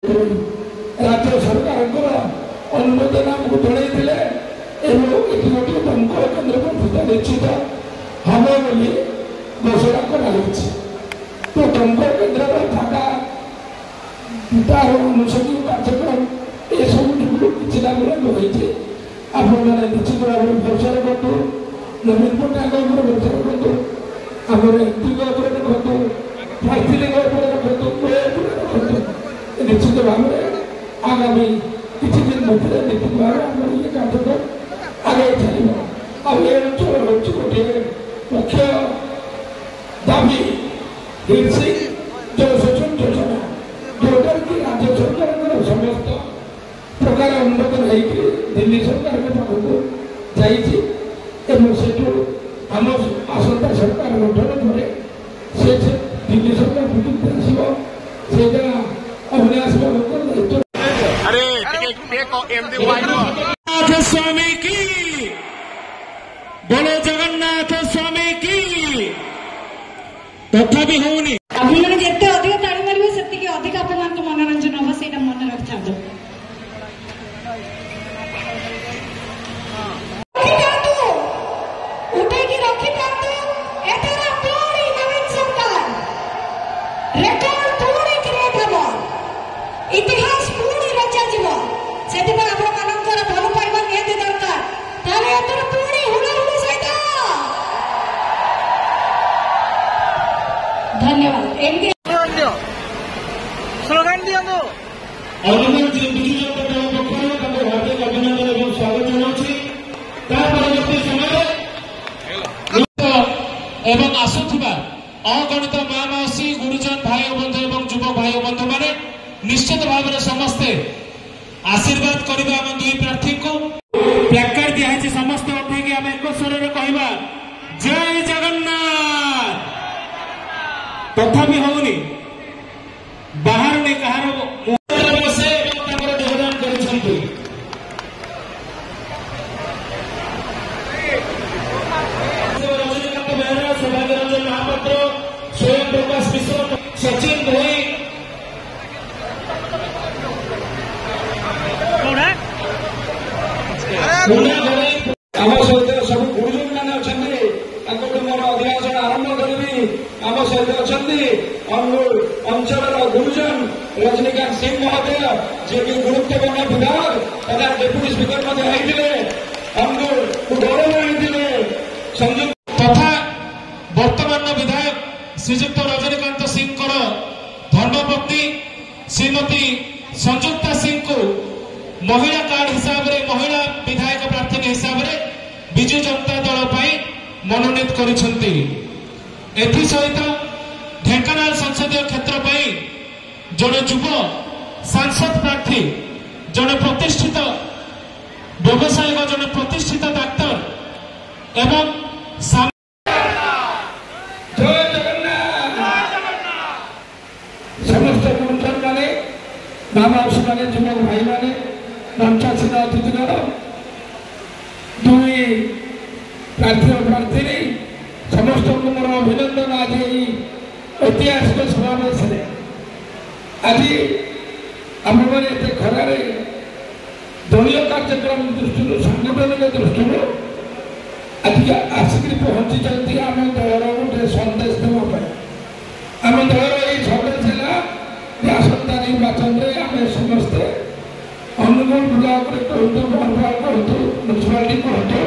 राज्य सरकार अनुमोदन आमको जन ये गोटे दमकल केन्द्र प्रतिष्ठा निश्चित हम बोली घोषणा कर तो दमकल केन्द्र थाका तार अनुषंगिक कार्यक्रम ये सब किसी ना होती आपने निश्चित भाव में भरोसा रखु नवीन पट्टनायक भरोसा रखु आम एमपी रखु प्रार्थी रखु निश्चित भाव में आगामी किसी दिन मध्य निश्चित भाव में ये कार्यक्रम आगे चलो अब ये अंचल हूँ गोटे मुख्य दाबी जलसेचन योजना जोटा कि राज्य सरकार समस्त प्रकार अनुमोदन हो दिल्ली सरकार के पाखक जाइए आम आसंता सरकार गठन पर से दिल्ली सरकार बुझे आसो अभिनाश बाबू स्वामी की बोलो जगन्नाथ स्वामी की तथा भी होनी आपने जिते अधिक ताड़ी मारे से अधिक आप मनोरंजन हम से मन रखी था इतिहास पुणी रचा जीव से भल पाइबा निहती दरकार पुणी हुलाहुली सहित धन्यवाद स्लोगान दियो हार्दिक अभिनंदन और स्वागत एवं आसुवा अगणित माँ मौसी गुरुजन भाई बंधु एवं युवक भाई बंधु मैंने निश्चित भाव में समस्ते आशीर्वाद करवा आम दुई प्रार्थी को प्लाकार्ड दिखाई समस्त उठेक आम एक स्वर कहवा जय जगन्नाथ तथा भी होनी बाहर ने कहार योगदान कर रजनीकांत बेहरा सौभाग्य रंजन महापात्र स्वयं प्रकाश मिश्र सचिन भोई आम सहित सब गुरुजन मैंने अच्छा मोर अधिवेशन आरंभ करी आम सहित अच्छा अनुगुल अंचल गुरुजन रजनीकांत सिंह महोदय जी कि गुरुत्वपूर्ण विधायक तथा डेप्यूटी स्पीकर अनुगुल गौरव आनी संयुक्त तथा वर्तमान विधायक श्रीजुक्त रजनीकांत सिंह धर्मपत्नी श्रीमती संयुक्ता सिंह को महिला कार्ड हिसाब से महिला विधायक प्रार्थी हिसाब से विजु जनता दल मनोनीत करिसेंती। एथि सहित ढेंकानाल संसदीय क्षेत्र जड़े युव सांसद प्रार्थी जड़े प्रतिष्ठित व्यवसायिक जड़े प्रतिष्ठित डाक्तर एवं समस्त गुरुजन माने मामासी माने युवक भाई माने मंचासीन अतिथिगण दुई प्रार्थी प्रार्थी समस्त को मोर अभिनंदन आज ऐतिहासिक समावेश आज आम मैंने खरार दलीय कार्यक्रम दृष्टि सांगठनिक दृष्टि आज आसिक पहुंची आम दलर गोटे सन्देश देवाई आम दलर ये सन्देश है आसंता निर्वाचन में आम समस्ते अनुगुल ब्लॉक कहतु बरपाल कहतु म्यूनिसिपालिटी कहतु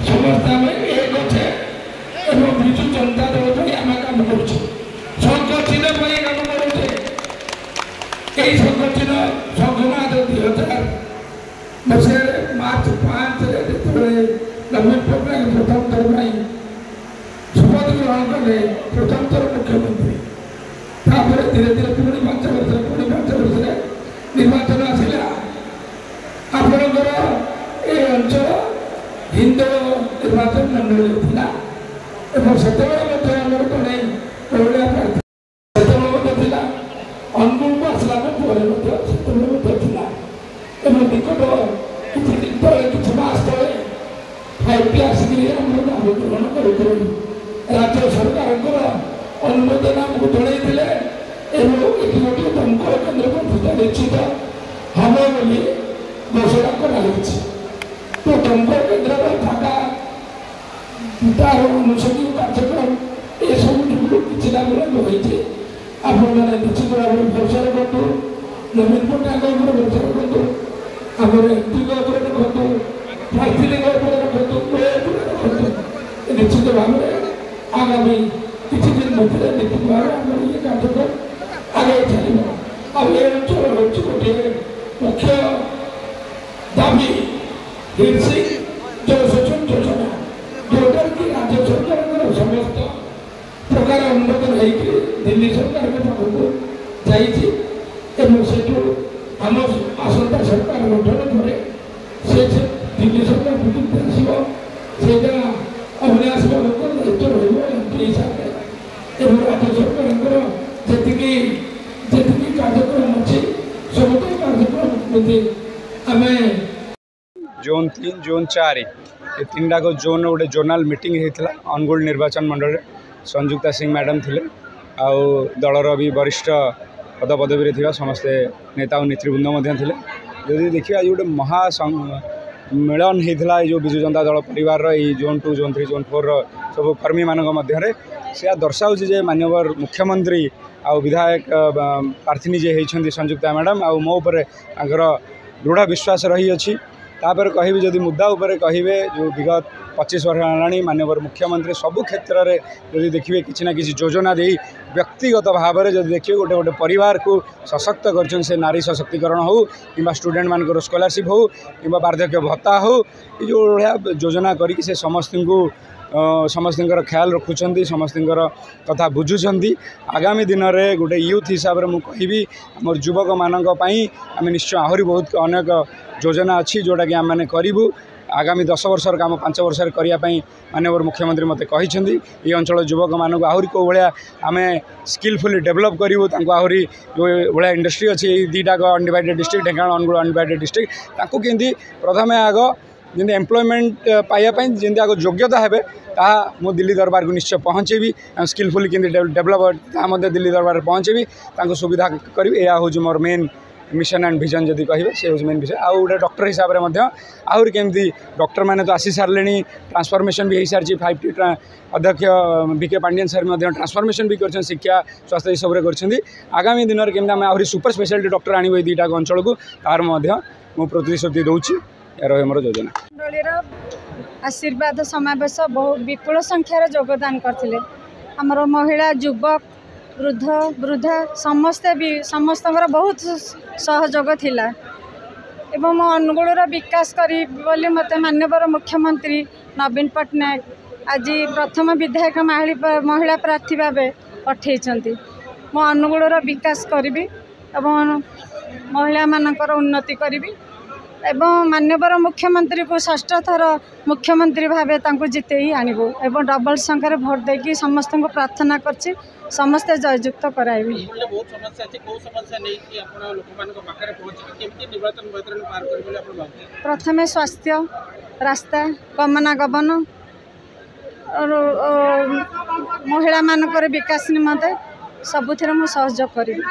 समस्ते आम एक अच्छे एवं विजु जनता दल आम कम कर संघ चिन्ह कम करे यही संघ चिन्ह संघनाथ 2000 मसीह मार्च 5 जो नवीन पट्टनायक प्रथम थर शपथ ग्रहण कले प्रथम थर मुख्यमंत्री धीरे धीरे पुणी 5 वर्ष निर्वाचन आसला आपणकर ये अंचल हिंदू निर्वाचन मंडल से जड़े जड़े महिला प्रार्थी अनुगुल को आसला पर निकट किसी दिन तले कि मास तले 5 आसिक नाम ग्रहण कर राज्य सरकार अनुमोदन आमको जन ये गोटे दमकल केन्द्र प्रतिष्ठा निश्चित हम बोली घोषणा कराई। तो तुमको केन्द्र में थाका तार अनुषंगिक कार्यक्रम ये सब किसी ना होती आपने निश्चित भाव में भरोसा रखु। नवीन पट्टनायक भरोसा रखु। आम एमपी रखु प्रार्थी रखु निश्चित भाव में आगामी किसी दिन मध्य निश्चित भाव में ये कार्यक्रम आगे चलो। अब ये अंचल हूँ गोटे मुख्य दाबी हिलसिंग जलसेचन योजना जोटा कि राज्य सरकार समस्त प्रकार अनुमोदन होगी दिल्ली सरकार के पाखक जाइए आम आसंता सरकार गठन पर से दिल्ली सरकार आसो से अभिनय आसवा लोक दायित्व रही हिसाब से राज्य सरकार जी कार्यक्रम अच्छी सब कार्यक्रम आम जोन 3 जोन 4 ये तीन टाक जोन गोटे जोनाल मीटिंग होता अनुगुल निर्वाचन मंडल संजुक्ता सिंह मैडम थे आउ दलर भी वरिष्ठ पदपदवी थी समस्ते नेता और नेतृवृंद थे। जदि देखिए गोटे महा मिलन होता जो विजु जनता दल परिवार जोन 2 जोन 3 जोन 4 सब कर्मी मान मध्य से दर्शाऊ जे मानवर मुख्यमंत्री आ विधायक प्रार्थी जे होती संजुक्ता मैडम आ मो उपर दृढ़ विश्वास रही अच्छी। तापर कहि जदि मुद्दा उपर कहे जो विगत 25 वर्ष है मानवर मुख्यमंत्री सबु क्षेत्र में जदि देखिए किसी ना किसी योजना दे व्यक्तिगत भाव में जब देखिए गोटे गोटे परिवार को सशक्त कर से नारी सशक्तिकरण हो कि स्टूडेंट मान स्कॉलरशिप हो कि वार्धक्य भत्ता हो ये जो योजना करी से समस्त को समस्त ख्याल रखुंट समस्त कथा बुझुंट। आगामी दिन में गोटे यूथ हिसाब से मुझे कहि आम युवक मानक आम निश्चय आहरी बहुत अनेक योजना अच्छी जोटा कि आम मैंने करूँ आगामी 10 वर्षर काम 5 वर्ष करने मानवर मुख्यमंत्री मत कही ये अंचल युवक मानक आहरी कौ भाया आम स्किलफुली डेभलप करूँ आहरी जो भाया इंडस्ट्री अच्छी दीटाक undivided district Dhenkanal Anugul undivided district केमती प्रथम आग जमी एम्प्लॉयमेंट पाइबापी जमी आग योग्यता है मु दिल्ली दरबार को निश्चय पहुँचेबी स्किलफुली केमती डेभलप दिल्ली दरबार पहुँचेबी सुविधा करी यह हूँ मोर मेन मिशन एंड विजन जदि कहे से हूँ मेन विषय। आउ गोटे डॉक्टर हिसाब से आहरी केमती डॉक्टर मैंने तो आसी सारे ट्रांसफॉर्मेशन भी हो सारी 5T अध्यक्ष बीके पांडियन सर ट्रांसफॉर्मेशन भी कर शिक्षा स्वास्थ्य सब कर आगामी दिन में केमती आम आहरी सुपर स्पेशलिटी डॉक्टर आणव दुईटा अंचल को तार मु प्रतिश्रुति दूची यार मोर योजना। आशीर्वाद समावेश बहु विपुल संख्यार योगदान करथिले हमर महिला युवक वृद्ध वृद्धा समस्ते भी समस्त बहुत सहयोग थिला एवं अनुगुलर विकास करी बोली मते माननीय मुख्यमंत्री नवीन पट्टनायक आज प्रथम विधायक महिला प्रार्थी भाव पठेइछंती मो अनुगुलर विकास करी एवं महिला मानकर उन्नति करी एवं माननीय मुख्यमंत्री को षष्ठ थर मुख्यमंत्री भाव जिते ही आणबू एवं डबल संख्यार भोट देकी समस्त को प्रार्थना करछि समस्ते जययुक्त कराइबी। प्रथमे स्वास्थ्य रास्ता गमनागमन और महिला मानकर विकास निमंते सबुथिरे मु सहयोग करिबी।